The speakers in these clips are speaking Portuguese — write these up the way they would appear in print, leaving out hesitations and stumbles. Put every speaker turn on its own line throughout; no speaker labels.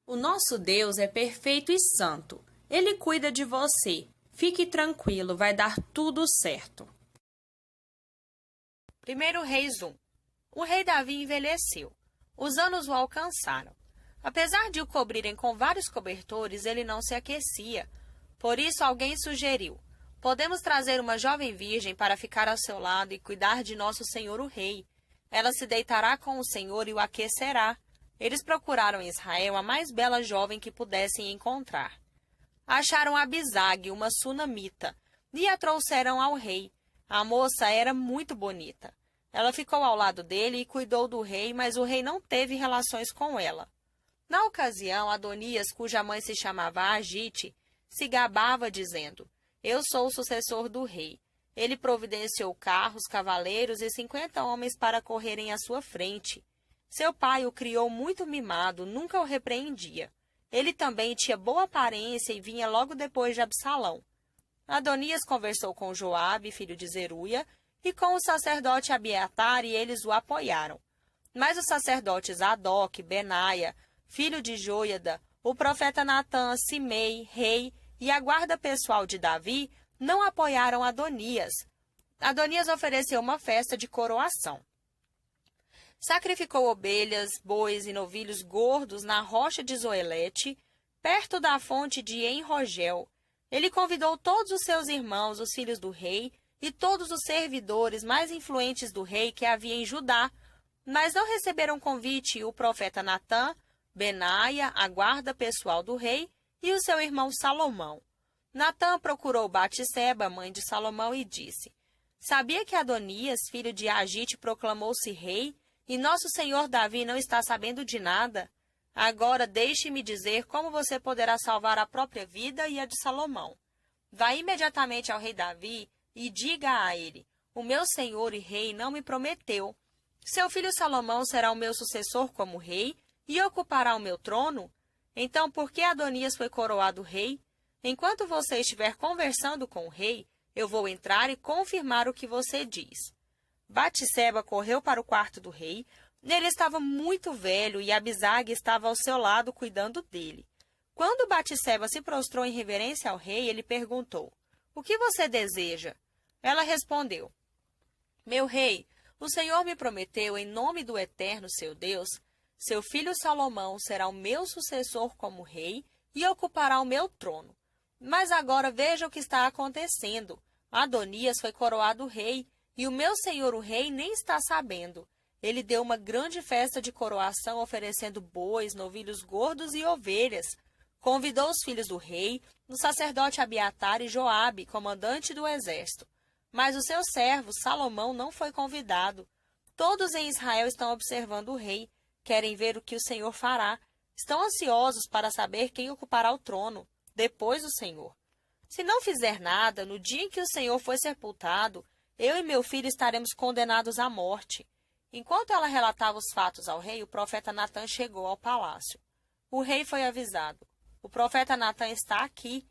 O nosso Deus é perfeito e santo. Ele cuida de você. Fique tranquilo, vai dar tudo certo.
1 Reis 1. O rei Davi envelheceu. Os anos o alcançaram. Apesar de o cobrirem com vários cobertores, ele não se aquecia. Por isso alguém sugeriu: podemos trazer uma jovem virgem para ficar ao seu lado e cuidar de nosso senhor o rei. Ela se deitará com o Senhor e o aquecerá. Eles procuraram em Israel a mais bela jovem que pudessem encontrar. Acharam Abisag, uma sunamita, e a trouxeram ao rei. A moça era muito bonita. Ela ficou ao lado dele e cuidou do rei, mas o rei não teve relações com ela. Na ocasião, Adonias, cuja mãe se chamava Agite, se gabava dizendo: eu sou o sucessor do rei. Ele providenciou carros, cavaleiros e 50 homens para correrem à sua frente. Seu pai o criou muito mimado, nunca o repreendia. Ele também tinha boa aparência e vinha logo depois de Absalão. Adonias conversou com Joabe, filho de Zeruia, e com o sacerdote Abiatar, e eles o apoiaram. Mas os sacerdotes Adoc, Benaia, filho de Joiada, o profeta Natã, Simei, rei, e a guarda pessoal de Davi não apoiaram Adonias. Adonias ofereceu uma festa de coroação. Sacrificou ovelhas, bois e novilhos gordos na rocha de Zoelete, perto da fonte de Enrogel. Ele convidou todos os seus irmãos, os filhos do rei, e todos os servidores mais influentes do rei que havia em Judá, mas não receberam convite o profeta Natã, Benaia, a guarda pessoal do rei, e o seu irmão Salomão. Natã procurou Batseba, mãe de Salomão, e disse: sabia que Adonias, filho de Agite, proclamou-se rei, e nosso senhor Davi não está sabendo de nada? Agora deixe-me dizer como você poderá salvar a própria vida e a de Salomão. Vá imediatamente ao rei Davi e diga a ele: o meu senhor e rei não me prometeu. Seu filho Salomão será o meu sucessor como rei e ocupará o meu trono? Então, por que Adonias foi coroado rei? Enquanto você estiver conversando com o rei, eu vou entrar e confirmar o que você diz. Batseba correu para o quarto do rei. Ele estava muito velho e Abisag estava ao seu lado cuidando dele. Quando Batseba se prostrou em reverência ao rei, ele perguntou: o que você deseja? Ela respondeu: meu rei, o Senhor me prometeu em nome do Eterno seu Deus, seu filho Salomão será o meu sucessor como rei e ocupará o meu trono. Mas agora veja o que está acontecendo. Adonias foi coroado rei, e o meu senhor o rei nem está sabendo. Ele deu uma grande festa de coroação, oferecendo bois, novilhos gordos e ovelhas. Convidou os filhos do rei, o sacerdote Abiatar e Joabe, comandante do exército. Mas o seu servo, Salomão, não foi convidado. Todos em Israel estão observando o rei, querem ver o que o Senhor fará. Estão ansiosos para saber quem ocupará o trono, depois do Senhor. Se não fizer nada, no dia em que o Senhor for sepultado, eu e meu filho estaremos condenados à morte. Enquanto ela relatava os fatos ao rei, o profeta Natã chegou ao palácio. O rei foi avisado: o profeta Natã está aqui.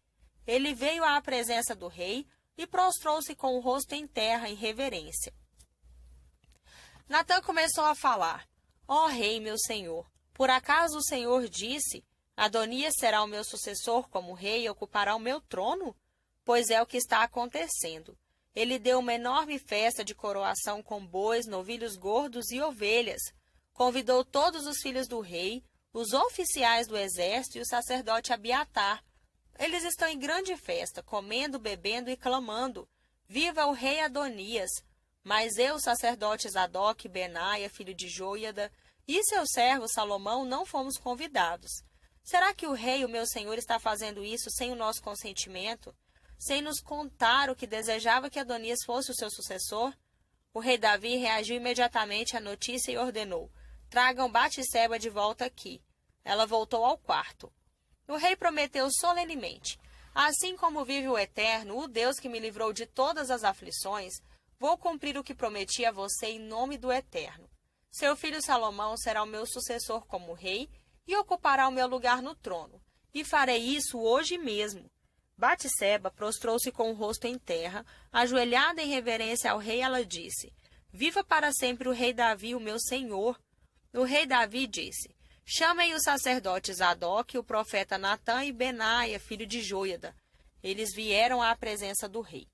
Ele veio à presença do rei e prostrou-se com o rosto em terra em reverência. Natã começou a falar: ó rei, meu senhor, por acaso o Senhor disse: Adonias será o meu sucessor como rei e ocupará o meu trono? Pois é o que está acontecendo. Ele deu uma enorme festa de coroação com bois, novilhos gordos e ovelhas. Convidou todos os filhos do rei, os oficiais do exército e o sacerdote Abiatar. Eles estão em grande festa, comendo, bebendo e clamando: viva o rei Adonias! Mas eu, sacerdotes Adoc, Benaia, filho de Joiada, e seu servo Salomão não fomos convidados. Será que o rei, o meu senhor, está fazendo isso sem o nosso consentimento? Sem nos contar o que desejava que Adonias fosse o seu sucessor? O rei Davi reagiu imediatamente à notícia e ordenou: tragam Batseba de volta aqui. Ela voltou ao quarto. O rei prometeu solenemente: assim como vive o Eterno, o Deus que me livrou de todas as aflições, vou cumprir o que prometi a você em nome do Eterno. Seu filho Salomão será o meu sucessor como rei e ocupará o meu lugar no trono, e farei isso hoje mesmo. Batseba prostrou-se com o rosto em terra, ajoelhada em reverência ao rei, ela disse: viva para sempre o rei Davi, o meu senhor. O rei Davi disse: Chamem os sacerdotes Zadoc, o profeta Natã e Benaia, filho de Joiada. Eles vieram à presença do rei.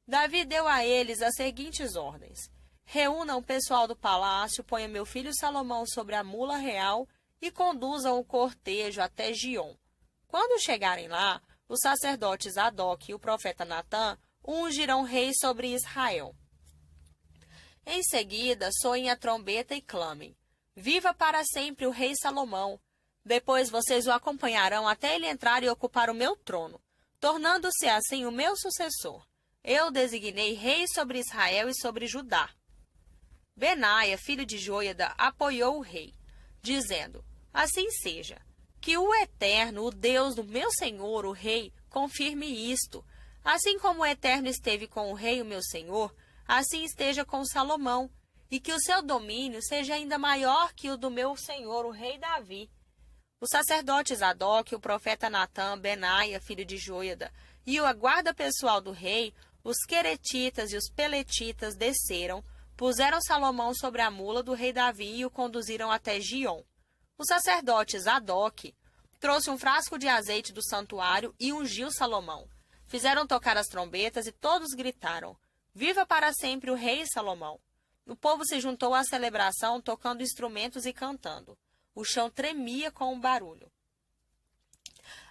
Davi deu a eles as seguintes ordens: reúnam o pessoal do palácio, ponham meu filho Salomão sobre a mula real e conduzam o cortejo até Giom. Quando chegarem lá, os sacerdotes Zadoc e o profeta Natã ungirão rei sobre Israel. Em seguida, soem a trombeta e clamem: viva para sempre o rei Salomão! Depois vocês o acompanharão até ele entrar e ocupar o meu trono, tornando-se assim o meu sucessor. Eu designei rei sobre Israel e sobre Judá. Benaia, filho de Joiada, apoiou o rei, dizendo: assim seja. Que o Eterno, o Deus do meu senhor, o rei, confirme isto. Assim como o Eterno esteve com o rei, o meu senhor, assim esteja com Salomão, e que o seu domínio seja ainda maior que o do meu senhor, o rei Davi. Os sacerdotes Zadoc, o profeta Natã, Benaia, filho de Joiada, e a guarda pessoal do rei, os queretitas e os peletitas desceram, puseram Salomão sobre a mula do rei Davi e o conduziram até Giom. O sacerdote Zadoc trouxe um frasco de azeite do santuário e ungiu Salomão. Fizeram tocar as trombetas e todos gritaram: viva para sempre o rei Salomão! O povo se juntou à celebração, tocando instrumentos e cantando. O chão tremia com o barulho.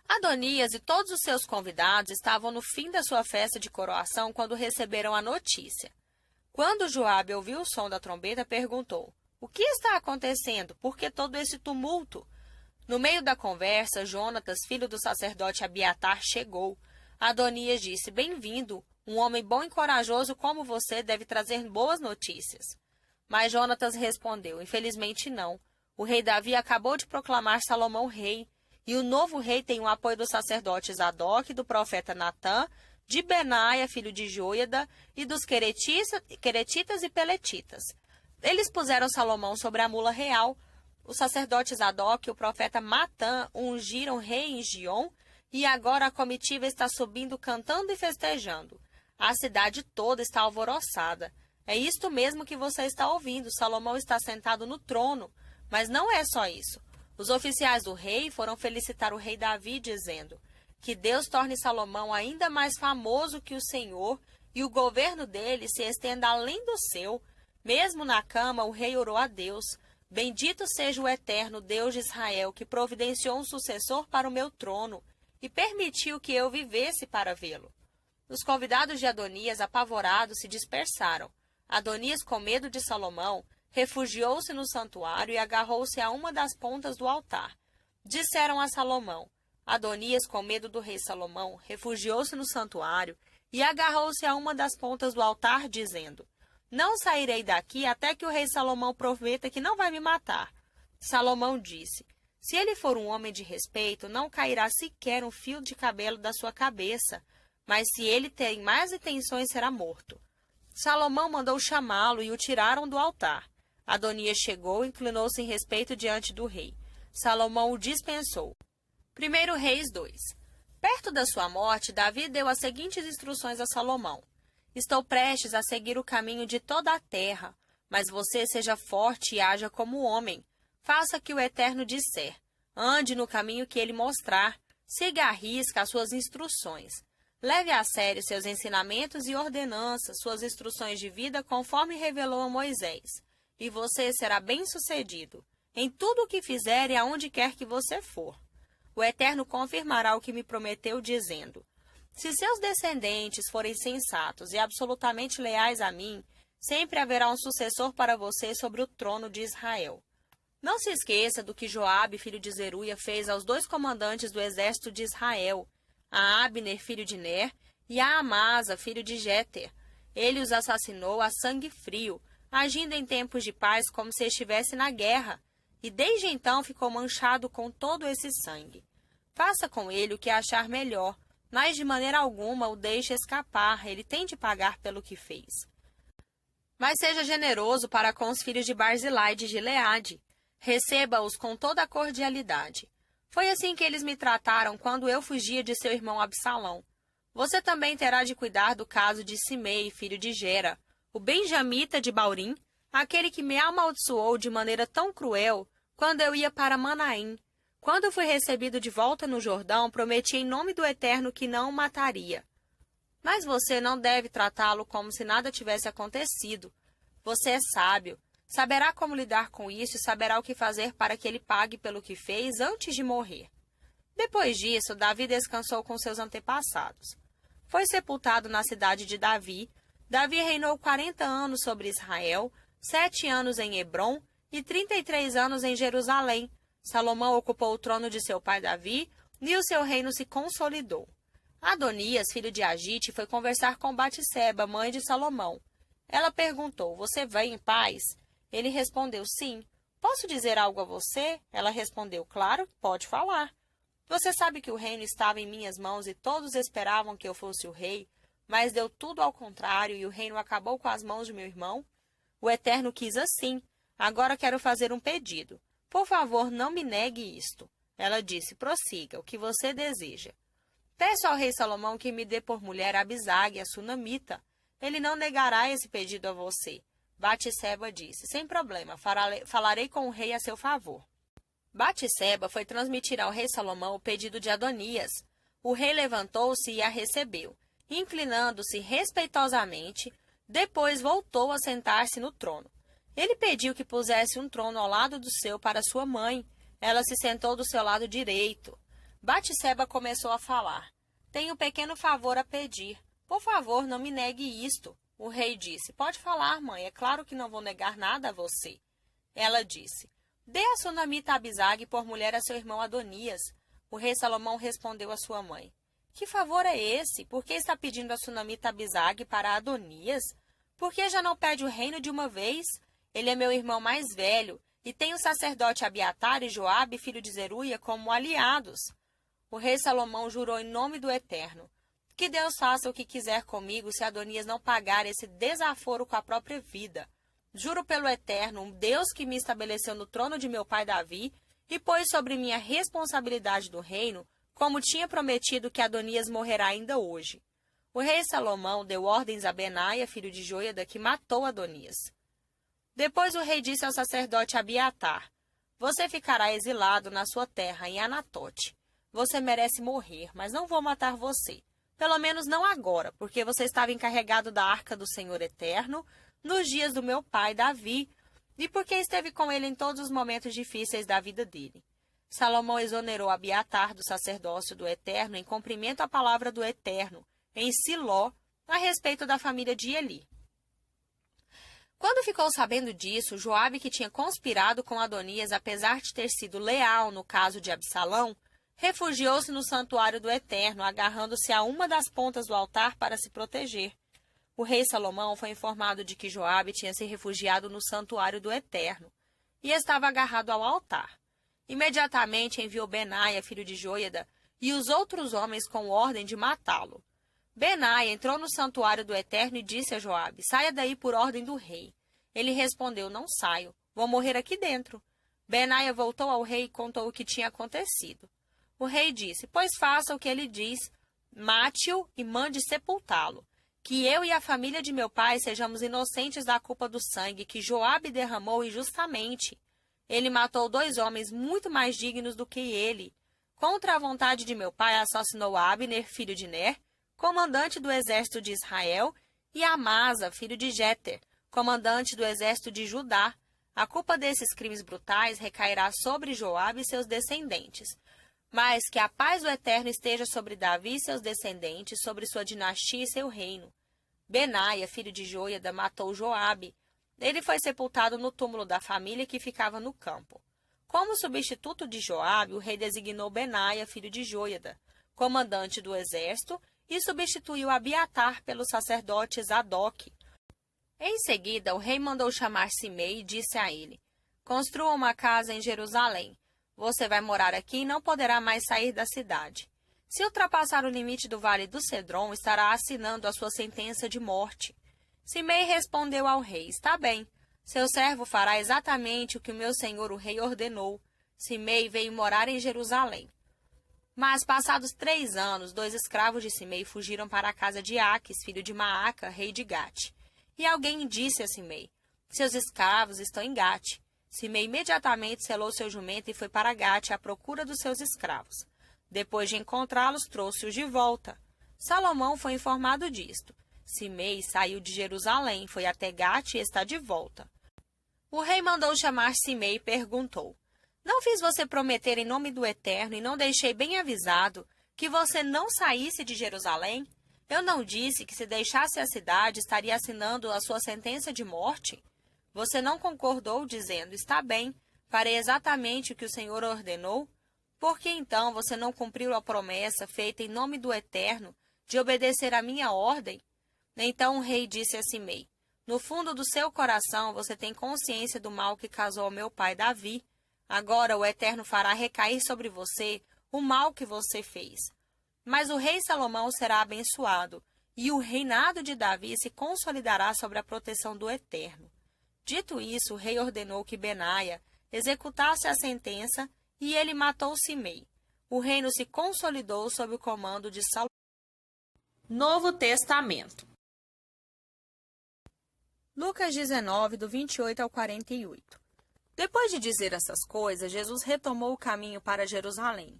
Adonias e todos os seus convidados estavam no fim da sua festa de coroação quando receberam a notícia. Quando Joabe ouviu o som da trombeta, perguntou: o que está acontecendo? Por que todo esse tumulto? No meio da conversa, Jonatas, filho do sacerdote Abiatar, chegou. Adonias disse: bem-vindo, um homem bom e corajoso como você deve trazer boas notícias. Mas Jonatas respondeu: infelizmente não. O rei Davi acabou de proclamar Salomão rei, e o novo rei tem o apoio dos sacerdotes Zadoc, do profeta Natã, de Benaia, filho de Joiada, e dos queretitas e peletitas. Eles puseram Salomão sobre a mula real. Os sacerdotes Zadoc e o profeta Matã ungiram rei em Giom, e agora a comitiva está subindo, cantando e festejando. A cidade toda está alvoroçada. É isto mesmo que você está ouvindo: Salomão está sentado no trono. Mas não é só isso. Os oficiais do rei foram felicitar o rei Davi, dizendo: que Deus torne Salomão ainda mais famoso que o Senhor, e o governo dele se estenda além do seu. Mesmo na cama, o rei orou a Deus: bendito seja o Eterno Deus de Israel, que providenciou um sucessor para o meu trono, e permitiu que eu vivesse para vê-lo. Os convidados de Adonias, apavorados, se dispersaram. Adonias, com medo de Salomão, refugiou-se no santuário e agarrou-se a uma das pontas do altar. Disseram a Salomão: Adonias, com medo do rei Salomão, refugiou-se no santuário e agarrou-se a uma das pontas do altar, dizendo: não sairei daqui até que o rei Salomão prometa que não vai me matar. Salomão disse: se ele for um homem de respeito, não cairá sequer um fio de cabelo da sua cabeça, mas se ele tem más intenções, será morto. Salomão mandou chamá-lo e o tiraram do altar. Adonias chegou e inclinou-se em respeito diante do rei. Salomão o dispensou. 1 Reis 2. Perto da sua morte, Davi deu as seguintes instruções a Salomão: estou prestes a seguir o caminho de toda a terra, mas você seja forte e haja como homem. Faça o que o Eterno disser. Ande no caminho que ele mostrar. Siga à risca as suas instruções. Leve a sério seus ensinamentos e ordenanças, suas instruções de vida, conforme revelou a Moisés. E você será bem-sucedido em tudo o que fizer e aonde quer que você for. O Eterno confirmará o que me prometeu, dizendo: se seus descendentes forem sensatos e absolutamente leais a mim, sempre haverá um sucessor para você sobre o trono de Israel. Não se esqueça do que Joabe, filho de Zeruia, fez aos 2 comandantes do exército de Israel, a Abner, filho de Ner, e a Amasa, filho de Jéter. Ele os assassinou a sangue frio, agindo em tempos de paz como se estivesse na guerra, e desde então ficou manchado com todo esse sangue. Faça com ele o que achar melhor, mas de maneira alguma o deixe escapar, ele tem de pagar pelo que fez. Mas seja generoso para com os filhos de Barzilai de Gileade. Receba-os com toda a cordialidade. Foi assim que eles me trataram quando eu fugia de seu irmão Absalão. Você também terá de cuidar do caso de Simei, filho de Gera, o benjamita de Baurim, aquele que me amaldiçoou de maneira tão cruel, quando eu ia para Manaim. Quando fui recebido de volta no Jordão, prometi em nome do Eterno que não o mataria. Mas você não deve tratá-lo como se nada tivesse acontecido. Você é sábio, saberá como lidar com isso e saberá o que fazer para que ele pague pelo que fez antes de morrer. Depois disso, Davi descansou com seus antepassados. Foi sepultado na cidade de Davi. Davi reinou 40 anos sobre Israel, 7 anos em Hebrom e 33 anos em Jerusalém. Salomão ocupou o trono de seu pai Davi e o seu reino se consolidou. Adonias, filho de Agite, foi conversar com Batseba, mãe de Salomão. Ela perguntou, você vem em paz? Ele respondeu, sim. Posso dizer algo a você? Ela respondeu, claro, pode falar. Você sabe que o reino estava em minhas mãos e todos esperavam que eu fosse o rei, mas deu tudo ao contrário e o reino acabou com as mãos de meu irmão? O Eterno quis assim. Agora quero fazer um pedido. Por favor, não me negue isto. Ela disse, prossiga, o que você deseja. Peço ao rei Salomão que me dê por mulher Abisague, a sunamita. Ele não negará esse pedido a você. Batseba disse, sem problema, falarei com o rei a seu favor. Batseba foi transmitir ao rei Salomão o pedido de Adonias. O rei levantou-se e a recebeu, inclinando-se respeitosamente, depois voltou a sentar-se no trono. Ele pediu que pusesse um trono ao lado do seu para sua mãe. Ela se sentou do seu lado direito. Batseba começou a falar. Tenho um pequeno favor a pedir. Por favor, não me negue isto. O rei disse, pode falar, mãe, é claro que não vou negar nada a você. Ela disse, dê a sunamita Abisague por mulher a seu irmão Adonias. O rei Salomão respondeu à sua mãe, que favor é esse? Por que está pedindo a sunamita Abisague para Adonias? Por que já não pede o reino de uma vez? Ele é meu irmão mais velho, e tem o sacerdote Abiatar e Joabe, filho de Zeruia, como aliados. O rei Salomão jurou em nome do Eterno, que Deus faça o que quiser comigo se Adonias não pagar esse desaforo com a própria vida. Juro pelo Eterno, um Deus que me estabeleceu no trono de meu pai Davi, e pôs sobre mim a responsabilidade do reino, como tinha prometido que Adonias morrerá ainda hoje. O rei Salomão deu ordens a Benaia, filho de Joiada, que matou Adonias. Depois o rei disse ao sacerdote Abiatar, você ficará exilado na sua terra, em Anatote. Você merece morrer, mas não vou matar você. Pelo menos não agora, porque você estava encarregado da arca do Senhor Eterno nos dias do meu pai Davi, e porque esteve com ele em todos os momentos difíceis da vida dele. Salomão exonerou Abiatar do sacerdócio do Eterno em cumprimento à palavra do Eterno, em Siló, a respeito da família de Eli. Quando ficou sabendo disso, Joabe, que tinha conspirado com Adonias, apesar de ter sido leal no caso de Absalão, refugiou-se no santuário do Eterno, agarrando-se a uma das pontas do altar para se proteger. O rei Salomão foi informado de que Joabe tinha se refugiado no santuário do Eterno e estava agarrado ao altar. Imediatamente enviou Benaia, filho de Joiada, e os outros homens com ordem de matá-lo. Benaia entrou no santuário do Eterno e disse a Joabe, saia daí por ordem do rei. Ele respondeu, não saio, vou morrer aqui dentro. Benaia voltou ao rei e contou o que tinha acontecido. O rei disse, pois faça o que ele diz, mate-o e mande sepultá-lo. Que eu e a família de meu pai sejamos inocentes da culpa do sangue que Joabe derramou injustamente. Ele matou 2 homens muito mais dignos do que ele. Contra a vontade de meu pai, assassinou Abner, filho de Ner, comandante do exército de Israel, e Amasa, filho de Jeter, comandante do exército de Judá. A culpa desses crimes brutais recairá sobre Joabe e seus descendentes. Mas que a paz do Eterno esteja sobre Davi e seus descendentes, sobre sua dinastia e seu reino. Benaia, filho de Joiada, matou Joabe. Ele foi sepultado no túmulo da família que ficava no campo. Como substituto de Joabe, o rei designou Benaia, filho de Joiada, comandante do exército, e substituiu Abiatar pelo sacerdote Zadok. Em seguida, o rei mandou chamar Simei e disse a ele, construa uma casa em Jerusalém. Você vai morar aqui e não poderá mais sair da cidade. Se ultrapassar o limite do vale do Cedron, estará assinando a sua sentença de morte. Simei respondeu ao rei, está bem, seu servo fará exatamente o que o meu senhor o rei ordenou. Simei veio morar em Jerusalém. Mas, passados 3 anos, 2 escravos de Simei fugiram para a casa de Aques, filho de Maaca, rei de Gate. E alguém disse a Simei, seus escravos estão em Gate. Simei imediatamente selou seu jumento e foi para Gate à procura dos seus escravos. Depois de encontrá-los, trouxe-os de volta. Salomão foi informado disto. Simei saiu de Jerusalém, foi até Gate e está de volta. O rei mandou chamar Simei e perguntou: Não fiz você prometer em nome do Eterno e não deixei bem avisado que você não saísse de Jerusalém? Eu não disse que se deixasse a cidade estaria assinando a sua sentença de morte? Você não concordou, dizendo: Está bem, farei exatamente o que o Senhor ordenou? Por que então você não cumpriu a promessa feita em nome do Eterno de obedecer à minha ordem? Então o rei disse a Simei: No fundo do seu coração você tem consciência do mal que causou ao meu pai Davi. Agora o Eterno fará recair sobre você o mal que você fez. Mas o rei Salomão será abençoado, e o reinado de Davi se consolidará sobre a proteção do Eterno. Dito isso, o rei ordenou que Benaia executasse a sentença, e ele matou Simei. O reino se consolidou sob o comando de Salomão.
Novo Testamento.
Lucas 19, do 28 ao 48. Depois de dizer essas coisas, Jesus retomou o caminho para Jerusalém.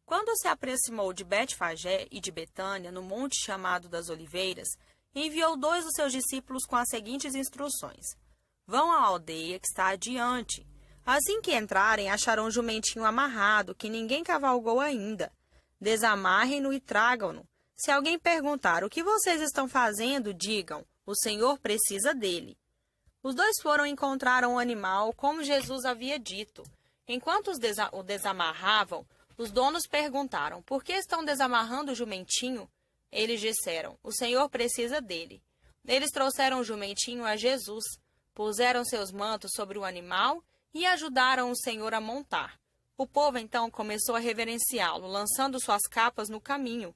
Quando se aproximou de Betfagé e de Betânia, no monte chamado das Oliveiras, enviou 2 dos seus discípulos com as seguintes instruções: Vão à aldeia que está adiante. Assim que entrarem, acharão um jumentinho amarrado, que ninguém cavalgou ainda. Desamarrem-no e tragam-no. Se alguém perguntar: O que vocês estão fazendo? Digam: O Senhor precisa dele. Os 2 foram e encontraram o animal, como Jesus havia dito. Enquanto o desamarravam, os donos perguntaram: Por que estão desamarrando o jumentinho? Eles disseram: O Senhor precisa dele. Eles trouxeram o jumentinho a Jesus, puseram seus mantos sobre o animal e ajudaram o Senhor a montar. O povo então começou a reverenciá-lo, lançando suas capas no caminho.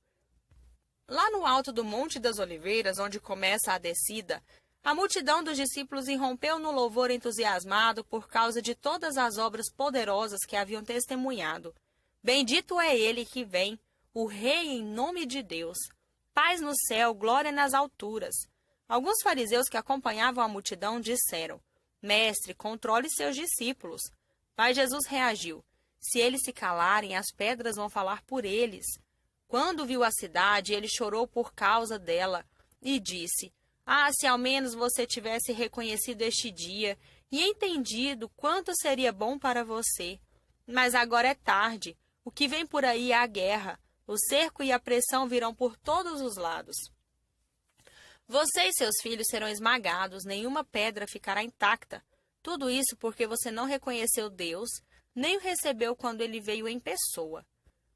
Lá no alto do Monte das Oliveiras, onde começa a descida, a multidão dos discípulos irrompeu no louvor entusiasmado por causa de todas as obras poderosas que haviam testemunhado. Bendito é ele que vem, o Rei em nome de Deus. Paz no céu, glória nas alturas. Alguns fariseus que acompanhavam a multidão disseram: Mestre, controle seus discípulos. Mas Jesus reagiu: Se eles se calarem, as pedras vão falar por eles. Quando viu a cidade, ele chorou por causa dela e disse: Ah, se ao menos você tivesse reconhecido este dia e entendido quanto seria bom para você. Mas agora é tarde. O que vem por aí é a guerra. O cerco e a pressão virão por todos os lados. Você e seus filhos serão esmagados, nenhuma pedra ficará intacta. Tudo isso porque você não reconheceu Deus, nem o recebeu quando ele veio em pessoa.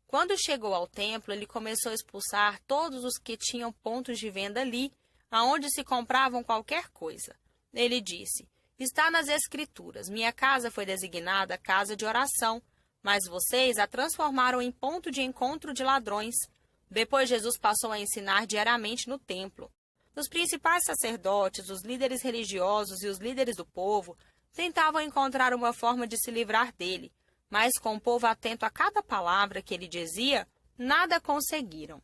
Quando chegou ao templo, ele começou a expulsar todos os que tinham pontos de venda ali, aonde se compravam qualquer coisa. Ele disse: Está nas Escrituras, minha casa foi designada casa de oração, mas vocês a transformaram em ponto de encontro de ladrões. Depois Jesus passou a ensinar diariamente no templo. Os principais sacerdotes, os líderes religiosos e os líderes do povo tentavam encontrar uma forma de se livrar dele, mas com o povo atento a cada palavra que ele dizia, nada conseguiram.